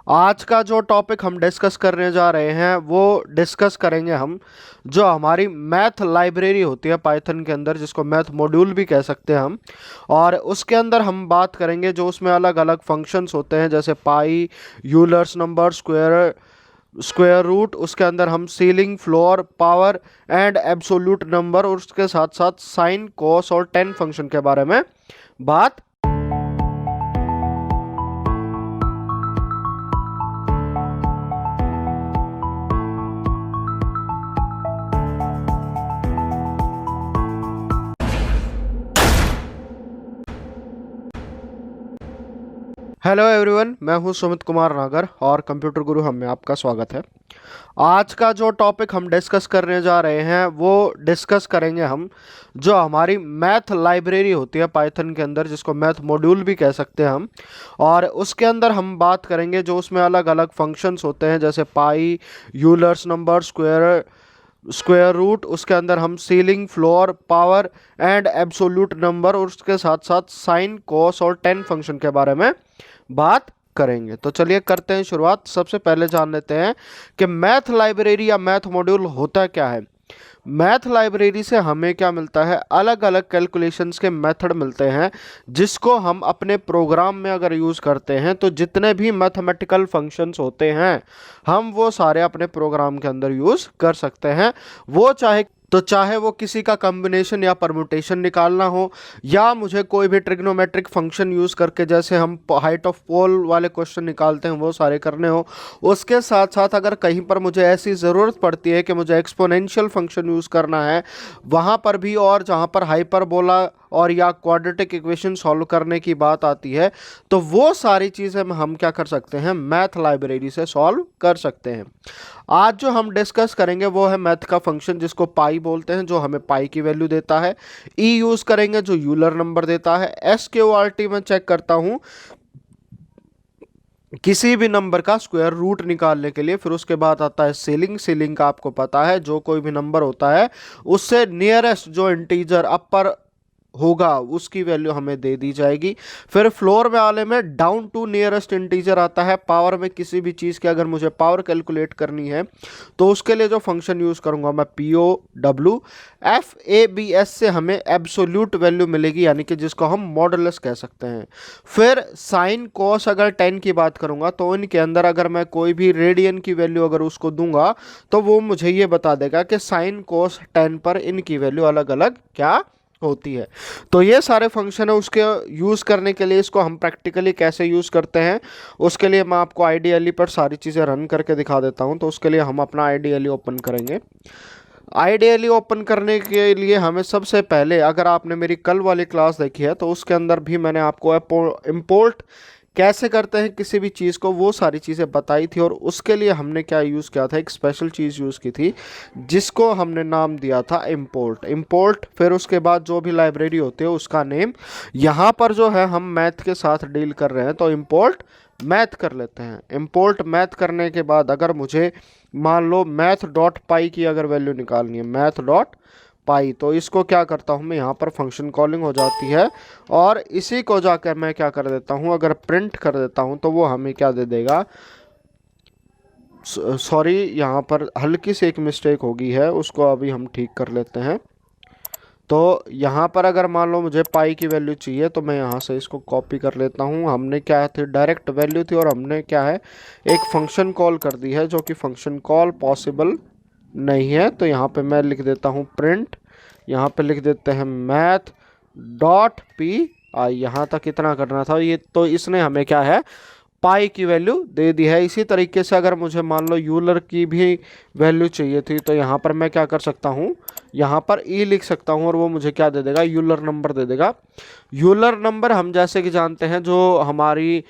आज का जो टॉपिक हम डिस्कस करने जा रहे हैं वो डिस्कस करेंगे हम जो हमारी मैथ लाइब्रेरी होती है पाइथन के अंदर, जिसको मैथ मॉड्यूल भी कह सकते हैं हम। और उसके अंदर हम बात करेंगे जो उसमें अलग अलग फंक्शंस होते हैं, जैसे pi, Euler's number, square square root. उसके अंदर हम ceiling, floor, power and absolute number, और उसके साथ साथ साइन, कॉस और टेन फंक्शन के बारे में बात। हेलो एवरीवन, मैं हूं सुमित कुमार नागर और कंप्यूटर गुरु हम में आपका स्वागत है। आज का जो टॉपिक हम डिस्कस करने जा रहे हैं वो डिस्कस करेंगे हम जो हमारी मैथ लाइब्रेरी होती है पाइथन के अंदर, जिसको मैथ मॉड्यूल भी कह सकते हैं हम। और उसके अंदर हम बात करेंगे जो उसमें अलग अलग फंक्शंस होते हैं, जैसे pi, Euler's number, square root. उसके अंदर हम ceiling, floor, power and absolute number, और उसके साथ साथ साइन, कॉस और टेन फंक्शन के बारे में बात करेंगे। तो चलिए करते हैं शुरुआत। सबसे पहले जान लेते हैं कि मैथ लाइब्रेरी या मैथ मॉड्यूल होता क्या है। मैथ लाइब्रेरी से हमें क्या मिलता है, अलग अलग कैलकुलेशंस के मेथड मिलते हैं, जिसको हम अपने प्रोग्राम में अगर यूज़ करते हैं तो जितने भी मैथमेटिकल फंक्शंस होते हैं हम वो सारे अपने प्रोग्राम के अंदर यूज़ कर सकते हैं। वो चाहे वो किसी का कॉम्बिनेशन या परम्यूटेशन निकालना हो, या मुझे कोई भी ट्रिग्नोमेट्रिक फंक्शन यूज़ करके, जैसे हम हाइट ऑफ पोल वाले क्वेश्चन निकालते हैं, वो सारे करने हो। उसके साथ साथ अगर कहीं पर मुझे ऐसी ज़रूरत पड़ती है कि मुझे एक्सपोनेंशियल फंक्शन यूज़ करना है वहाँ पर भी, और जहाँ पर हाइपरबोला और या क्वाड्रेटिक इक्वेशन सॉल्व करने की बात आती है, तो वो सारी चीज़ें हम क्या कर सकते हैं, मैथ लाइब्रेरी से सॉल्व कर सकते हैं। आज जो हम डिस्कस करेंगे वो है मैथ का फंक्शन, जिसको पाई बोलते हैं, जो हमें पाई की वैल्यू देता है। ई यूज़ करेंगे जो यूलर नंबर देता है। एस के ओ आर टी में चेक करता हूँ किसी भी नंबर का स्क्वायर रूट निकालने के लिए। फिर उसके बाद आता है सीलिंग। सीलिंग का आपको पता है, जो कोई भी नंबर होता है उससे नियरेस्ट जो इंटीजर अपर होगा उसकी वैल्यू हमें दे दी जाएगी। फिर फ्लोर में वाले में डाउन टू नियरेस्ट इंटीजर आता है। पावर में किसी भी चीज़ की अगर मुझे पावर कैलकुलेट करनी है तो उसके लिए जो फंक्शन यूज़ करूंगा मैं P O W. F A B S से हमें एब्सोल्यूट वैल्यू मिलेगी, यानी कि जिसको हम मॉडुलस कह सकते हैं। फिर साइन, कॉस अगर 10 की बात करूंगा तो इनके अंदर अगर मैं कोई भी रेडियन की वैल्यू अगर उसको दूंगा तो वो मुझे ये बता देगा कि साइन, कॉस 10 पर इनकी वैल्यू अलग अलग क्या होती है। तो ये सारे फंक्शन है, उसके यूज़ करने के लिए इसको हम प्रैक्टिकली कैसे यूज़ करते हैं उसके लिए मैं आपको आईडीएलई पर सारी चीज़ें रन करके दिखा देता हूँ। तो उसके लिए हम अपना आईडीएलई ओपन करेंगे। आईडीएलई ओपन करने के लिए हमें सबसे पहले, अगर आपने मेरी कल वाली क्लास देखी है तो उसके अंदर भी मैंने आपको इम्पोर्ट कैसे करते हैं किसी भी चीज़ को, वो सारी चीज़ें बताई थी। और उसके लिए हमने क्या यूज़ किया था, एक स्पेशल चीज़ यूज़ की थी जिसको हमने नाम दिया था इंपोर्ट। फिर उसके बाद जो भी लाइब्रेरी होती है उसका नेम। यहाँ पर जो है हम मैथ के साथ डील कर रहे हैं तो इंपोर्ट मैथ कर लेते हैं। इंपोर्ट मैथ करने के बाद अगर मुझे मान लो मैथ डॉट पाई की अगर वैल्यू निकालनी है, मैथ डॉट पाई, तो इसको क्या करता हूँ मैं, यहाँ पर फंक्शन कॉलिंग हो जाती है। और इसी को जाकर मैं क्या कर देता हूँ, अगर प्रिंट कर देता हूँ तो वो हमें क्या दे देगा। सॉरी, यहाँ पर हल्की सी एक मिस्टेक हो गई है, उसको अभी हम ठीक कर लेते हैं। तो यहाँ पर अगर मान लो मुझे पाई की वैल्यू चाहिए तो मैं यहाँ से इसको कॉपी कर लेता हूँ। हमने क्या थी, डायरेक्ट वैल्यू थी, और हमने क्या है, एक फंक्शन कॉल कर दी है, जो कि फंक्शन कॉल पॉसिबल नहीं है। तो यहाँ पे मैं लिख देता हूँ प्रिंट, यहाँ पे लिख देते हैं मैथ डॉट पी आई। यहाँ तक इतना करना था ये, तो इसने हमें क्या है, पाई की वैल्यू दे दी है। इसी तरीके से अगर मुझे मान लो यूलर की भी वैल्यू चाहिए थी तो यहाँ पर मैं क्या कर सकता हूँ, यहाँ पर ई लिख सकता हूँ और वो मुझे क्या दे देगा, यूलर नंबर दे देगा। यूलर नंबर हम जैसे कि जानते हैं जो हमारी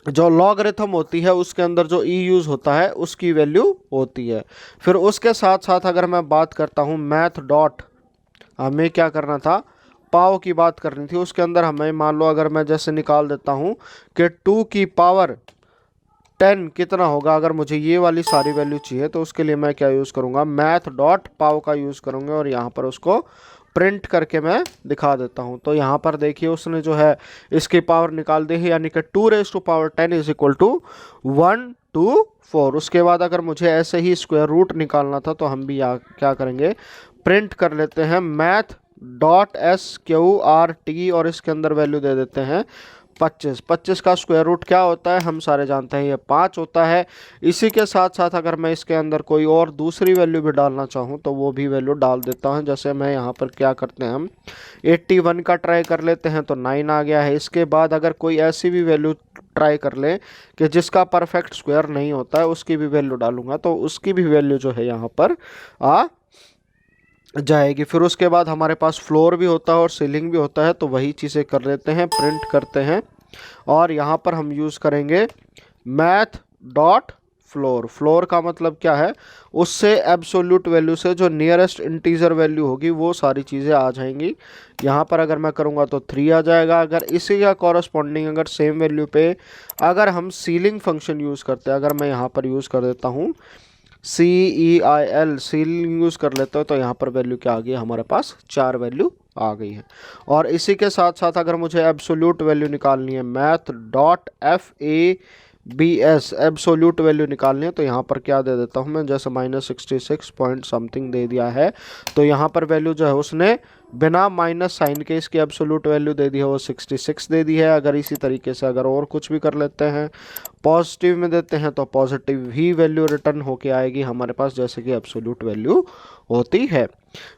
जो लॉगरिथम होती है उसके अंदर जो ई यूज़ होता है उसकी वैल्यू होती है। फिर उसके साथ साथ अगर मैं बात करता हूँ मैथ डॉट, हमें क्या करना था, पाव की बात करनी थी। उसके अंदर हमें मान लो अगर मैं जैसे निकाल देता हूँ कि 2 की पावर 10 कितना होगा, अगर मुझे ये वाली सारी वैल्यू चाहिए तो उसके लिए मैं क्या यूज़ करूँगा, मैथ डॉट पाव का यूज़ करूँगा और यहाँ पर उसको प्रिंट करके मैं दिखा देता हूँ। तो यहाँ पर देखिए उसने जो है इसकी पावर निकाल दी है, यानी कि 2⁻10 इज इक्वल टू 1 to 4। उसके बाद अगर मुझे ऐसे ही स्क्वायर रूट निकालना था तो हम भी यहाँ क्या करेंगे, प्रिंट कर लेते हैं मैथ डॉट SQRT और इसके अंदर वैल्यू दे देते हैं 25। 25 का स्क्वायर रूट क्या होता है हम सारे जानते हैं, ये 5 होता है। इसी के साथ साथ अगर मैं इसके अंदर कोई और दूसरी वैल्यू भी डालना चाहूँ तो वो भी वैल्यू डाल देता हूँ। जैसे मैं यहाँ पर क्या करते हैं, हम 81 का ट्राई कर लेते हैं तो 9 आ गया है। इसके बाद अगर कोई ऐसी भी वैल्यू ट्राई कर ले कि जिसका परफेक्ट स्क्वायर नहीं होता है, उसकी भी वैल्यू डालूंगा तो उसकी भी वैल्यू जो है यहाँ पर आ जाएगी। फिर उसके बाद हमारे पास फ्लोर भी होता है और सीलिंग भी होता है, तो वही चीज़ें कर लेते हैं, प्रिंट करते हैं और यहाँ पर हम यूज़ करेंगे मैथ डॉट फ्लोर। फ्लोर का मतलब क्या है, उससे एब्सोल्यूट वैल्यू से जो नियरेस्ट इंटीजर वैल्यू होगी वो सारी चीज़ें आ जाएंगी। यहाँ पर अगर मैं करूँगा तो 3 आ जाएगा। अगर इसी का कॉरस्पॉन्डिंग अगर सेम वैल्यू पे अगर हम सीलिंग फंक्शन यूज़ करते हैं, अगर मैं यहाँ पर यूज़ कर देता हूँ CEIL, सीलिंग यूज़ कर लेते हो तो यहाँ पर वैल्यू क्या आ गई, हमारे पास 4 वैल्यू आ गई है। और इसी के साथ साथ अगर मुझे एब्सोल्यूट वैल्यू निकालनी है, math dot FABS absolute value निकालनी है, तो यहाँ पर क्या दे देता हूँ मैं, जैसे -66 पॉइंट समथिंग दे दिया है, तो यहाँ पर वैल्यू जो है उसने बिना माइनस साइन के इसकी एब्सोल्यूट वैल्यू दे दी है, वो 66 दे दी है। अगर इसी तरीके से अगर और कुछ भी कर लेते हैं, पॉजिटिव में देते हैं तो पॉजिटिव ही वैल्यू रिटर्न होके आएगी हमारे पास, जैसे कि एब्सोल्यूट वैल्यू होती है।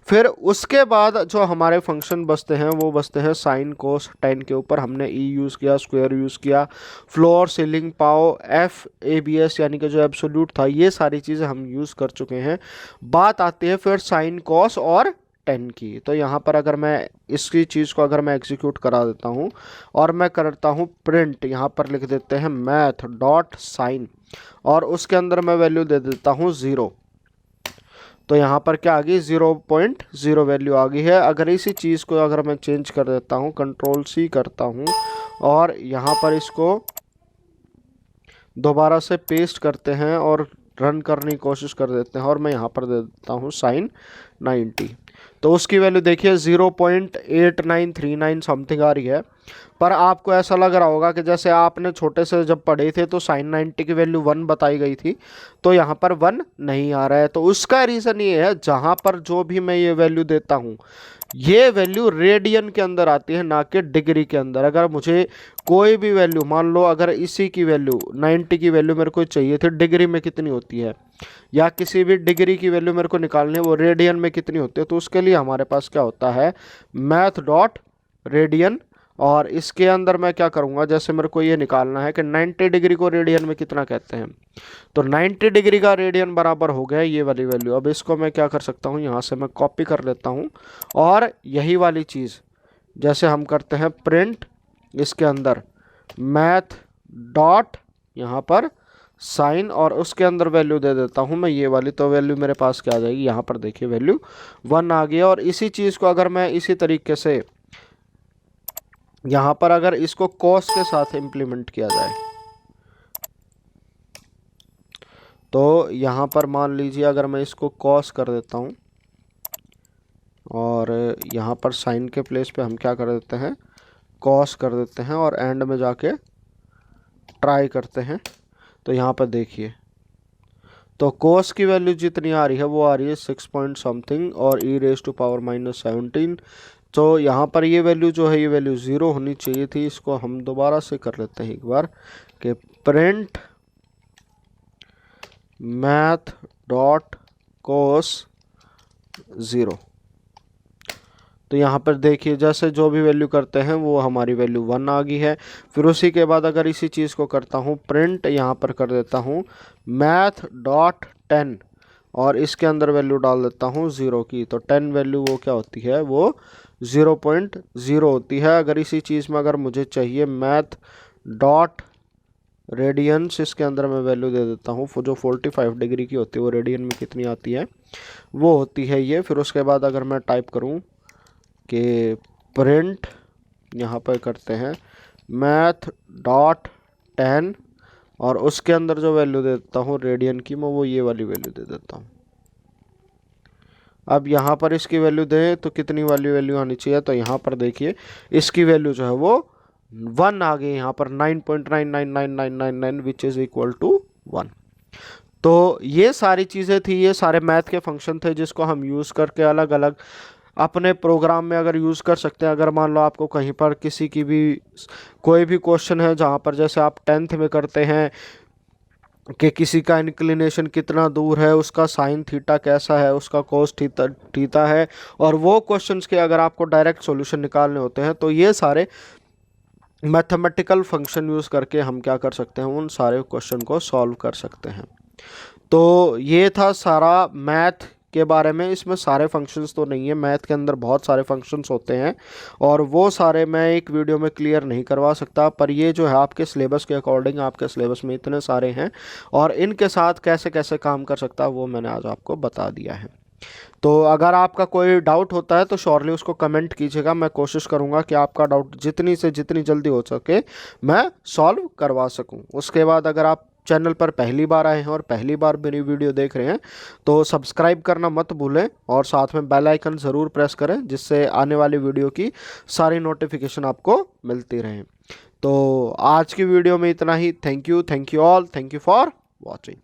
फिर उसके बाद जो हमारे फंक्शन बचते हैं वो बचते हैं साइन कोस टेन के ऊपर। हमने ई यूज़ किया, स्क्वायर यूज़ किया, फ्लोर, सीलिंग, पाओ, FABS यानी कि जो एब्सोल्यूट था, ये सारी चीज़ें हम यूज़ कर चुके हैं। बात आती है फिर साइन कॉस और टेन की। तो यहाँ पर अगर मैं इसकी चीज़ को अगर मैं एग्जीक्यूट करा देता हूँ और मैं करता हूँ प्रिंट, यहाँ पर लिख देते हैं मैथ डॉट साइन और उसके अंदर मैं वैल्यू दे देता हूँ 0, तो यहाँ पर क्या आ गई, 0.0 वैल्यू आ गई है। अगर इसी चीज़ को अगर मैं चेंज कर देता हूँ, Ctrl+C करता हूँ और यहाँ पर इसको दोबारा से पेस्ट करते हैं और रन करने की कोशिश कर देते हैं और मैं यहाँ पर दे देता हूँ साइन 90, तो उसकी वैल्यू देखिए 0.8939 समथिंग आ रही है। पर आपको ऐसा लग रहा होगा कि जैसे आपने छोटे से जब पढ़े थे तो साइन 90 की वैल्यू 1 बताई गई थी, तो यहाँ पर 1 नहीं आ रहा है। तो उसका रीज़न ये है, जहाँ पर जो भी मैं ये वैल्यू देता हूँ ये वैल्यू रेडियन के अंदर आती है, ना कि डिग्री के अंदर। अगर मुझे कोई भी वैल्यू, मान लो अगर इसी की वैल्यू 90 की वैल्यू मेरे को चाहिए थी, डिग्री में कितनी होती है, या किसी भी डिग्री की वैल्यू मेरे को निकालनी है वो रेडियन में कितनी होती है, तो उसके लिए हमारे पास क्या होता है, मैथ डॉट रेडियन। और इसके अंदर मैं क्या करूँगा, जैसे मेरे को ये निकालना है कि 90 डिग्री को रेडियन में कितना कहते हैं, तो 90 डिग्री का रेडियन बराबर हो गया ये वाली वैल्यू। अब इसको मैं क्या कर सकता हूँ, यहाँ से मैं कॉपी कर लेता हूँ और यही वाली चीज़ जैसे हम करते हैं प्रिंट, इसके अंदर मैथ डॉट यहाँ पर साइन और उसके अंदर वैल्यू दे देता हूँ मैं ये वाली, तो वैल्यू मेरे पास क्या आ जाएगी, यहाँ पर देखिए वैल्यू 1 आ गई। और इसी चीज़ को अगर मैं इसी तरीके से यहाँ पर अगर इसको कॉस के साथ इम्प्लीमेंट किया जाए, तो यहाँ पर मान लीजिए अगर मैं इसको कॉस कर देता हूँ और यहाँ पर साइन के प्लेस पे हम क्या कर देते हैं, कॉस कर देते हैं और एंड में जाके ट्राई करते हैं, तो यहाँ पर देखिए तो कोस की वैल्यू जितनी आ रही है वो आ रही है 6 पॉइंट समथिंग और e⁻17। तो यहाँ पर ये वैल्यू जो है ये वैल्यू 0 होनी चाहिए थी। इसको हम दोबारा से कर लेते हैं एक बार कि प्रिंट मैथ डॉट कोस 0, तो यहाँ पर देखिए जैसे जो भी वैल्यू करते हैं वो हमारी वैल्यू 1 आ गई है। फिर उसी के बाद अगर इसी चीज़ को करता हूँ प्रिंट, यहाँ पर कर देता हूँ मैथ डॉट 10 और इसके अंदर वैल्यू डाल देता हूँ 0 की, तो 10 वैल्यू वो क्या होती है, वो 0.0 होती है। अगर इसी चीज़ में अगर मुझे चाहिए मैथ डॉट रेडियंस, इसके अंदर मैं वैल्यू दे देता हूँ जो 45 डिग्री की होती है, वो रेडियन में कितनी आती है, वो होती है ये। फिर उसके बाद अगर मैं टाइप करूँ कि प्रिंट, यहाँ पर करते हैं मैथ डॉट 10 और उसके अंदर जो वैल्यू दे देता हूँ रेडियन की, मैं वो ये वाली वैल्यू दे देता हूँ। अब यहाँ पर इसकी वैल्यू दें तो कितनी वाली वैल्यू आनी चाहिए, तो यहाँ पर देखिए इसकी वैल्यू जो है वो 1 आ गई यहाँ पर 9.999999 विच इज़ इक्वल टू 1। तो ये सारी चीज़ें थी, ये सारे मैथ के फंक्शन थे जिसको हम यूज़ करके अलग अलग अपने प्रोग्राम में अगर यूज़ कर सकते हैं। अगर मान लो आपको कहीं पर किसी की भी कोई भी क्वेश्चन है जहाँ पर जैसे आप 10th में करते हैं कि किसी का इंक्लिनेशन कितना दूर है, उसका साइन थीटा कैसा है, उसका कोस थीटा थीटा है, और वो क्वेश्चंस के अगर आपको डायरेक्ट सॉल्यूशन निकालने होते हैं तो ये सारे मैथमेटिकल फंक्शन यूज़ करके हम क्या कर सकते हैं, उन सारे क्वेश्चन को सॉल्व कर सकते हैं। तो ये था सारा मैथ के बारे में। इसमें सारे फंक्शंस तो नहीं है, मैथ के अंदर बहुत सारे फंक्शंस होते हैं और वो सारे मैं एक वीडियो में क्लियर नहीं करवा सकता, पर ये जो है आपके सिलेबस के अकॉर्डिंग, आपके सिलेबस में इतने सारे हैं और इनके साथ कैसे कैसे काम कर सकता है वो मैंने आज आपको बता दिया है। तो अगर आपका कोई डाउट होता है तो श्योरली उसको कमेंट कीजिएगा, मैं कोशिश करूंगा कि आपका डाउट जितनी से जितनी जल्दी हो सके मैं सॉल्व करवा सकूं। उसके बाद अगर आप चैनल पर पहली बार आए हैं और पहली बार मेरी वीडियो देख रहे हैं तो सब्सक्राइब करना मत भूलें और साथ में बेल आइकन ज़रूर प्रेस करें जिससे आने वाली वीडियो की सारी नोटिफिकेशन आपको मिलती रहें। तो आज की वीडियो में इतना ही। Thank you all, thank you for watching.